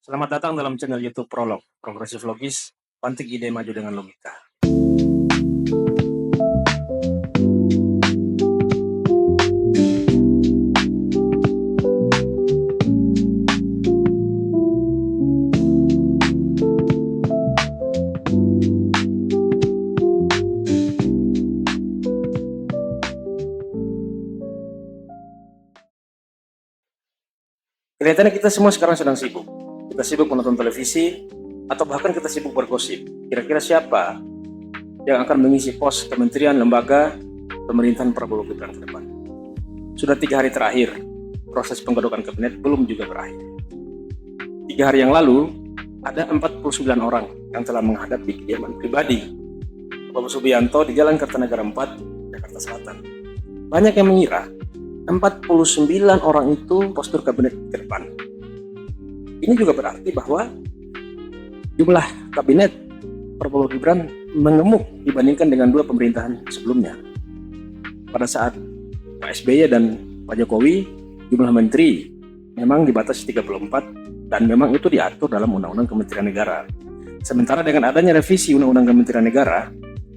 Selamat datang dalam channel YouTube Prolog, Progresif Logis, pantik ide maju dengan logika. Kelihatannya kita semua sekarang sedang sibuk. Kita sibuk menonton televisi, atau bahkan kita sibuk bergosip. Kira-kira siapa yang akan mengisi pos kementerian, lembaga, pemerintahan Prabowo Gibran ke depan? Sudah 3 hari terakhir, proses penggodokan kabinet belum juga berakhir. 3 hari yang lalu, ada 49 orang yang telah menghadap di kediaman pribadi Prabowo Subianto di Jalan Kertanegara 4, Jakarta Selatan. Banyak yang mengira 49 orang itu postur kabinet ke depan. Ini juga berarti bahwa jumlah kabinet Prabowo Gibran mengemuk dibandingkan dengan 2 pemerintahan sebelumnya. Pada saat Pak SBY dan Pak Jokowi, jumlah menteri memang dibatasi 34 dan memang itu diatur dalam Undang-Undang Kementerian Negara. Sementara dengan adanya revisi Undang-Undang Kementerian Negara,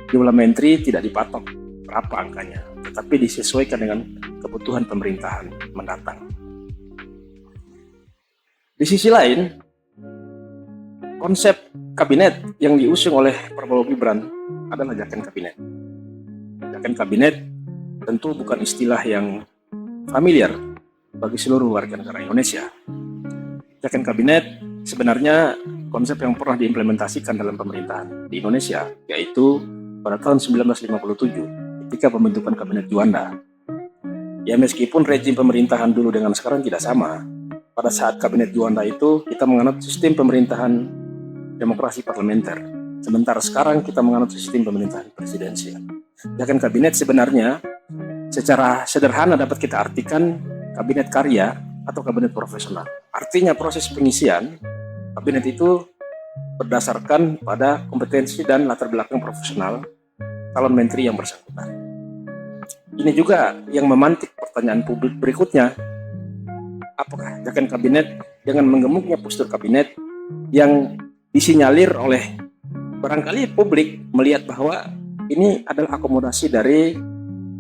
jumlah menteri tidak dipatok berapa angkanya, tetapi disesuaikan dengan kebutuhan pemerintahan mendatang. Di sisi lain, konsep kabinet yang diusung oleh Prabowo Gibran adalah jaken kabinet. Jaken kabinet tentu bukan istilah yang familiar bagi seluruh warga negara Indonesia. Jaken kabinet sebenarnya konsep yang pernah diimplementasikan dalam pemerintahan di Indonesia, yaitu pada tahun 1957 ketika pembentukan kabinet Juanda. Ya, meskipun rejim pemerintahan dulu dengan sekarang tidak sama, pada saat kabinet Juanda itu kita menganut sistem pemerintahan demokrasi parlementer, sementara sekarang kita menganut sistem pemerintahan presidensial. Jaken kabinet sebenarnya secara sederhana dapat kita artikan kabinet karya atau kabinet profesional. Artinya proses pengisian kabinet itu berdasarkan pada kompetensi dan latar belakang profesional calon menteri yang bersangkutan. Ini juga yang memantik pertanyaan publik berikutnya. Apakah jaken kabinet dengan menggemuknya postur kabinet yang disinyalir oleh barangkali publik melihat bahwa ini adalah akomodasi dari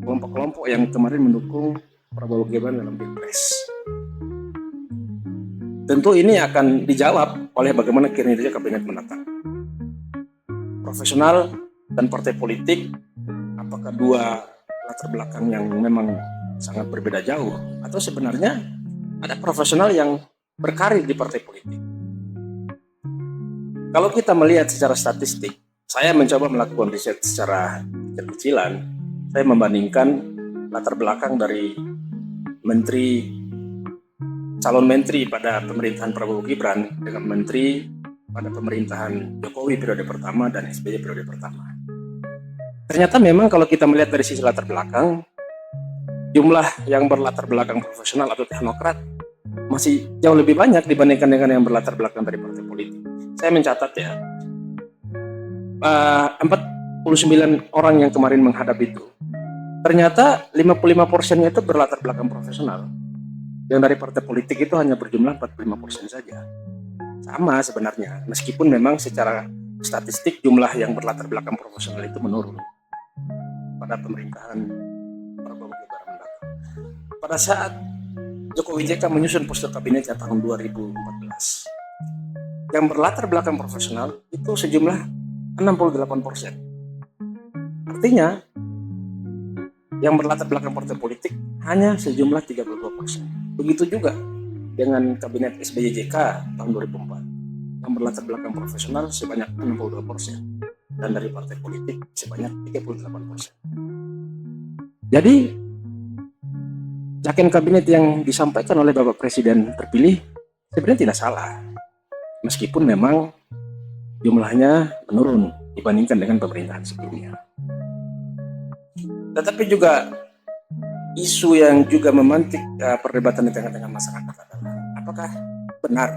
kelompok-kelompok yang kemarin mendukung Prabowo Gibran dalam Pilpres. Tentu ini akan dijawab oleh bagaimana kinerja kabinet mendatang. Profesional dan partai politik, apakah dua latar belakang yang memang sangat berbeda jauh, atau sebenarnya ada profesional yang berkarir di partai politik? Kalau kita melihat secara statistik, saya mencoba melakukan riset secara kecil-kecilan. Saya membandingkan latar belakang dari calon menteri pada pemerintahan Prabowo Gibran dengan menteri pada pemerintahan Jokowi periode pertama dan SBY periode pertama. Ternyata memang kalau kita melihat dari sisi latar belakang, jumlah yang berlatar belakang profesional atau teknokrat masih jauh lebih banyak dibandingkan dengan yang berlatar belakang dari partai politik. Saya mencatat ya, 49 orang yang kemarin menghadap itu, ternyata 55%-nya itu berlatar belakang profesional. Yang dari partai politik itu hanya berjumlah 45% saja. Sama sebenarnya, meskipun memang secara statistik jumlah yang berlatar belakang profesional itu menurun pada pemerintahan Prabowo Gibran mendatang. Pada saat Jokowi JK menyusun postur kabinetnya tahun 2014, yang berlatar belakang profesional itu sejumlah 68%. Artinya yang berlatar belakang partai politik hanya sejumlah 32%. Begitu juga dengan kabinet SBY JK tahun 2004, yang berlatar belakang profesional sebanyak 62% dan dari partai politik sebanyak 38%. Jadi jaken kabinet yang disampaikan oleh Bapak Presiden terpilih sebenarnya tidak salah, meskipun memang jumlahnya menurun dibandingkan dengan pemerintahan sebelumnya. Tetapi juga isu yang juga memantik perdebatan di tengah-tengah masyarakat adalah apakah benar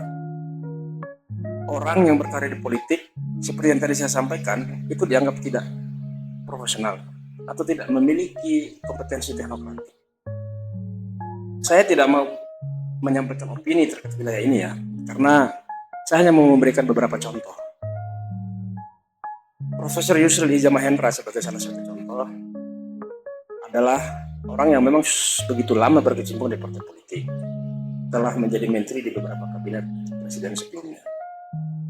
orang yang berkarir di politik seperti yang tadi saya sampaikan itu dianggap tidak profesional atau tidak memiliki kompetensi teknokratik. Saya tidak mau menyampaikan opini terkait wilayah ini ya, karena Saya hanya mau memberikan beberapa contoh. Profesor Yusril Iza Mahendra sebagai salah satu contoh adalah orang yang memang begitu lama berkecimpung di partai politik, telah menjadi menteri di beberapa kabinet presiden sebelumnya.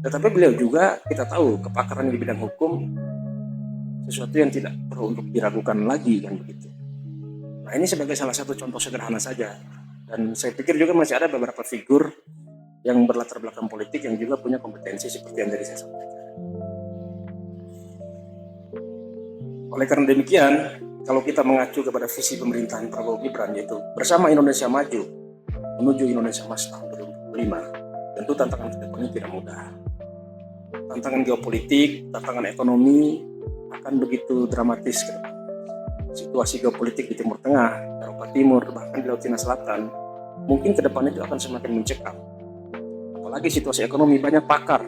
Tetapi beliau juga kita tahu kepakaran di bidang hukum sesuatu yang tidak perlu untuk diragukan lagi, kan begitu. Nah, ini sebagai salah satu contoh sederhana saja, dan saya pikir juga masih ada beberapa figur yang berlatar belakang politik yang juga punya kompetensi seperti yang tadi saya sampaikan. Oleh karena demikian, kalau kita mengacu kepada visi pemerintahan Prabowo Gibran, yaitu bersama Indonesia Maju menuju Indonesia Emas tahun 2025, tentu tantangan ke depannya tidak mudah. Tantangan geopolitik, tantangan ekonomi akan begitu dramatis ke depan. Situasi geopolitik di Timur Tengah, Eropa Timur, bahkan di Laut Cina Selatan, mungkin ke depannya itu akan semakin mencekam. Apalagi situasi ekonomi, banyak pakar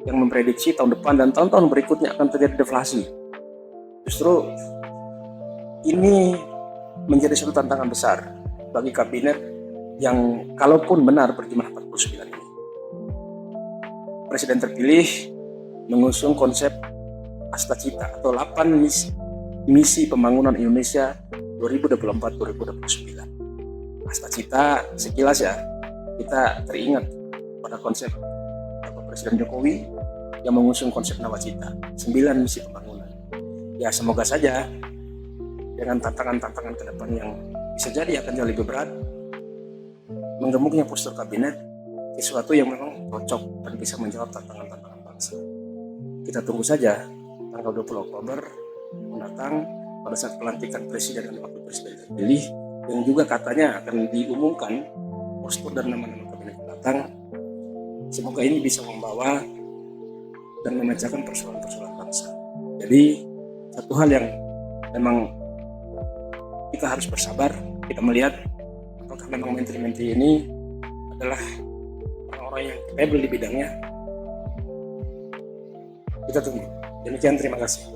yang memprediksi tahun depan dan tahun-tahun berikutnya akan terjadi deflasi. Justru ini menjadi suatu tantangan besar bagi kabinet yang kalaupun benar berjumlah 49 ini. Presiden terpilih mengusung konsep Astacita atau 8 misi pembangunan Indonesia 2024-2029. Astacita sekilas ya, kita teringat pada konsep Bapak Presiden Jokowi yang mengusung konsep Nawacita, 9 misi pembangunan. Ya semoga saja dengan tantangan-tantangan ke depan yang bisa jadi akan jauh lebih berat, menggemuknya postur kabinet sesuatu yang memang cocok dan bisa menjawab tantangan-tantangan bangsa. Kita tunggu saja tanggal 20 Oktober mendatang pada saat pelantikan presiden dan wakil presiden terpilih, yang juga katanya akan diumumkan postur dan nama-nama kabinet mendatang. Semoga ini bisa membawa dan memecahkan persoalan-persoalan bangsa. Jadi satu hal yang memang kita harus bersabar, kita melihat apakah memang menteri-menteri ini adalah orang-orang yang capable di bidangnya. Kita tunggu. Demikian, terima kasih.